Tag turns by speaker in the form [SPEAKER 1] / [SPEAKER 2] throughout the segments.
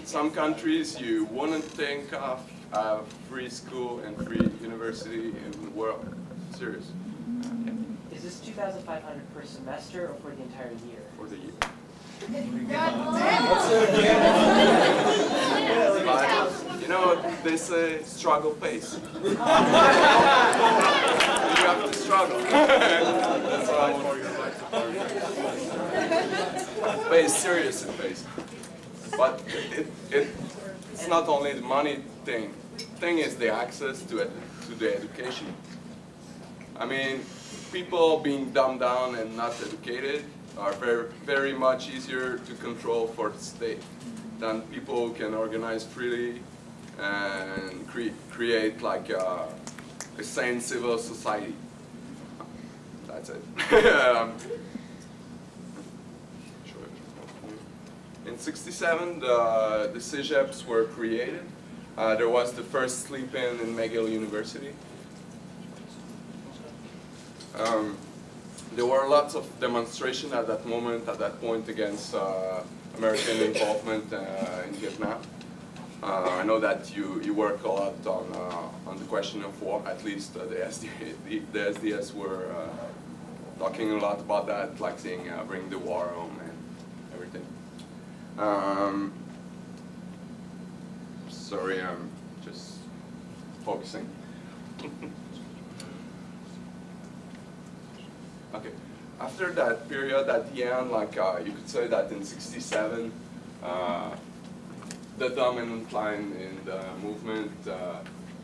[SPEAKER 1] some countries you wouldn't think of a free school and free university in the world. Serious.
[SPEAKER 2] Is this 2,500 per semester or for the entire year?
[SPEAKER 1] For the year.
[SPEAKER 3] But,
[SPEAKER 1] you know, they say struggle pays. You have to struggle. That's why it pays, serious it pays. But it's not only the money thing. The thing is the access to the education. I mean, people being dumbed down and not educated are very much easier to control for the state than people who can organize freely and create like a sane civil society. That's it. In '67, the CEGEPs were created. There was the first sleep-in McGill University. There were lots of demonstrations at that point against American involvement in Vietnam. I know that you work a lot on the question of war. At least the SDS were talking a lot about that, like saying bring the war home and everything. Sorry, I'm just focusing. Okay. After that period, at the end, like you could say that in '67, the dominant line in the movement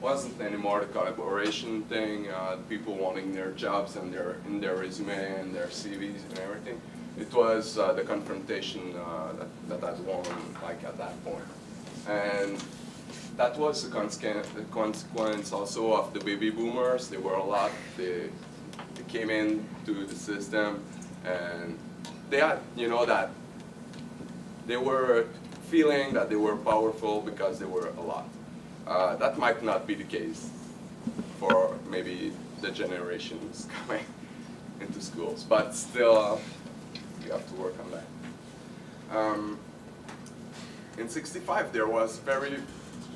[SPEAKER 1] wasn't anymore the collaboration thing, people wanting their jobs and in their resume and their CVs and everything. It was the confrontation that had won, like at that point, and that was the consequence also of the baby boomers. There were a lot. They came into the system, and they had, you know, that they were feeling that they were powerful because they were a lot. That might not be the case for maybe the generations coming into schools, but still, you have to work on that. In '65, there was very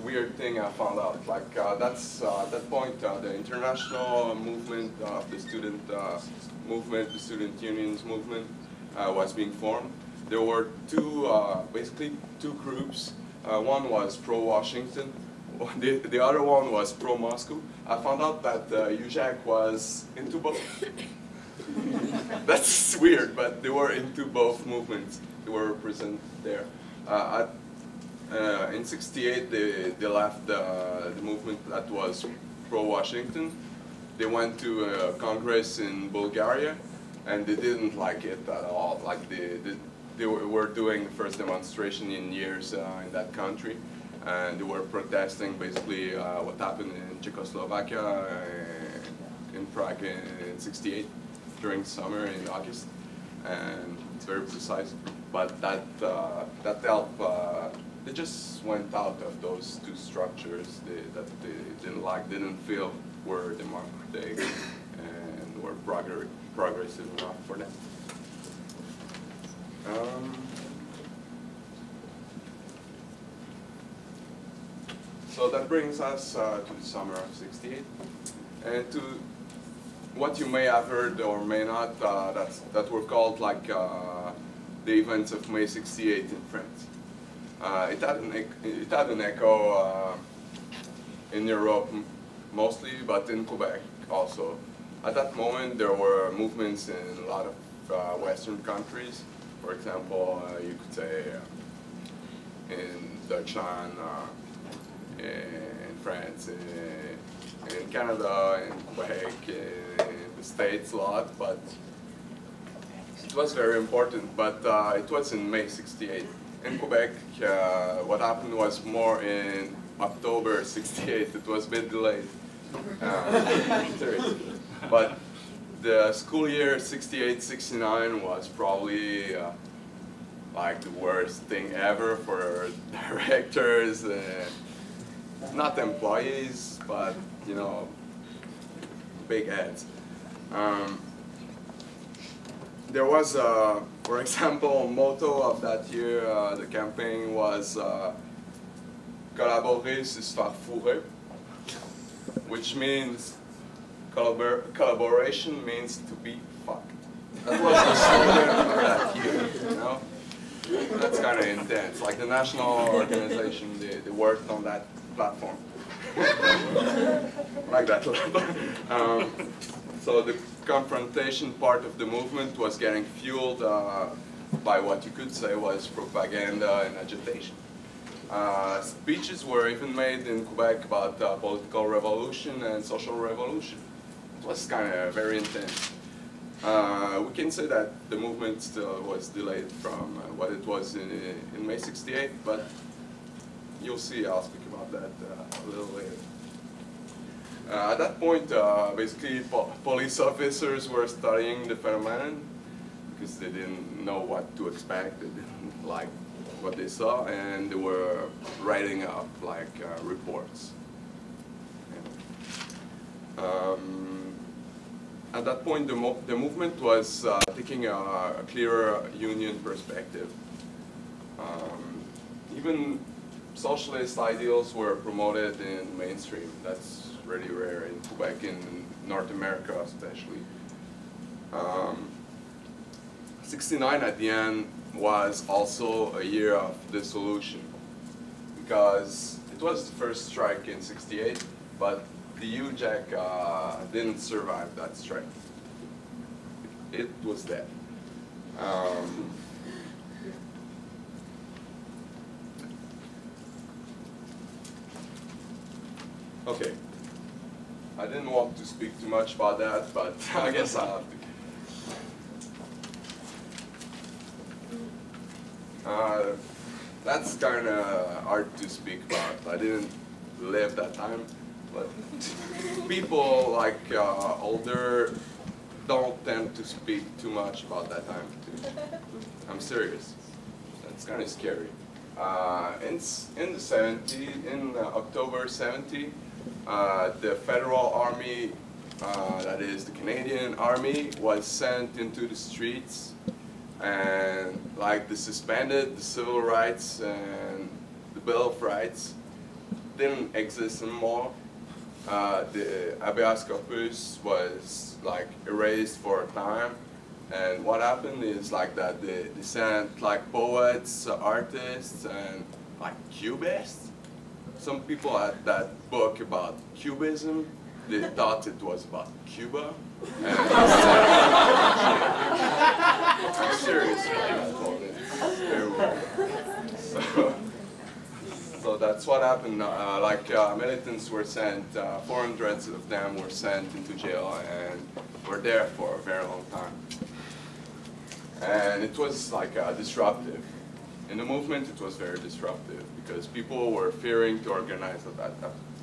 [SPEAKER 1] weird thing I found out. Like that's at that point, the international movement of the student movement, the student unions movement, was being formed. There were basically two groups. One was pro-Washington. The other one was pro-Moscow. I found out that UJAC was into both. That's weird, but they were into both movements. They were represented there. In '68, they left the movement that was pro-Washington. They went to Congress in Bulgaria, and they didn't like it at all. Like they were doing the first demonstration in years in that country, and they were protesting basically what happened in Czechoslovakia, in Prague in '68 during summer in August, and it's very precise. But that helped. They just went out of those two structures that they didn't like, didn't feel were democratic and were progressive enough for them. So that brings us to the summer of '68, and to what you may have heard or may not, that were called like the events of May '68 in France. It had an echo in Europe mostly, but in Quebec also. At that moment, there were movements in a lot of Western countries. For example, you could say in Deutschland, in France, in Canada, in Quebec, in the States a lot, but it was very important. But it was in May '68. In Quebec, what happened was more in October '68. It was a bit delayed. But the school year '68-'69 was probably like the worst thing ever for directors, not employees, but you know, big heads. There was, for example, motto of that year, the campaign was collaborer, c'est se faire fourrer, which means collaboration means to be fucked. That was the slogan of that year, you know? That's kind of intense. Like the national organization, they worked on that platform. Like that. So the confrontation part of the movement was getting fueled by what you could say was propaganda and agitation. Speeches were even made in Quebec about political revolution and social revolution. It was kind of very intense. We can say that the movement still was delayed from what it was in May '68, but you'll see, I'll speak about that a little later. At that point, basically, police officers were studying the phenomenon because they didn't know what to expect, they didn't like what they saw, and they were writing up like reports. At that point, the movement was taking a clearer union perspective. Even socialist ideals were promoted in mainstream. That's really rare in Quebec, in North America especially. 69 at the end was also a year of dissolution because it was the first strike in '68, but the UJAC didn't survive that strike. It was dead. Okay. I didn't want to speak too much about that, but I guess I'll have to. That's kind of hard to speak about. I didn't live that time, but people like older don't tend to speak too much about that time too. I'm serious. That's kind of scary. In the 70s, in October '70, the federal army, that is the Canadian army, was sent into the streets, and like they suspended the civil rights and the Bill of Rights didn't exist anymore. The habeas corpus was like erased for a time, and what happened is like that they sent like poets, artists, and like Cubists. Some people had that book about Cubism. They thought it was about Cuba. And I'm serious. So that's what happened. Militants were sent, 400 of them were sent into jail and were there for a very long time. And it was like disruptive. In the movement, it was very disruptive because people were fearing to organize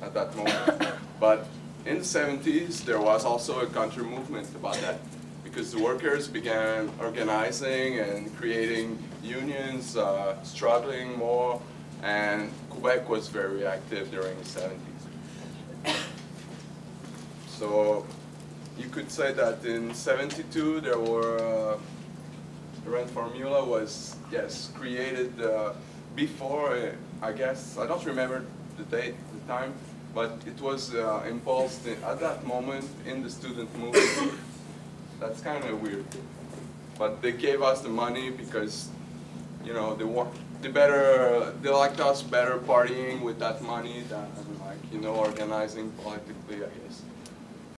[SPEAKER 1] at that moment. But in the 70s, there was also a counter-movement about that because the workers began organizing and creating unions, struggling more, and Quebec was very active during the 70s. So you could say that in '72 there were the rent formula was, yes, created before, I guess, I don't remember the date, the time, but it was impulsed at that moment in the student movement. That's kind of weird. But they gave us the money because, you know, they liked us better partying with that money than, like, you know, organizing politically, I guess.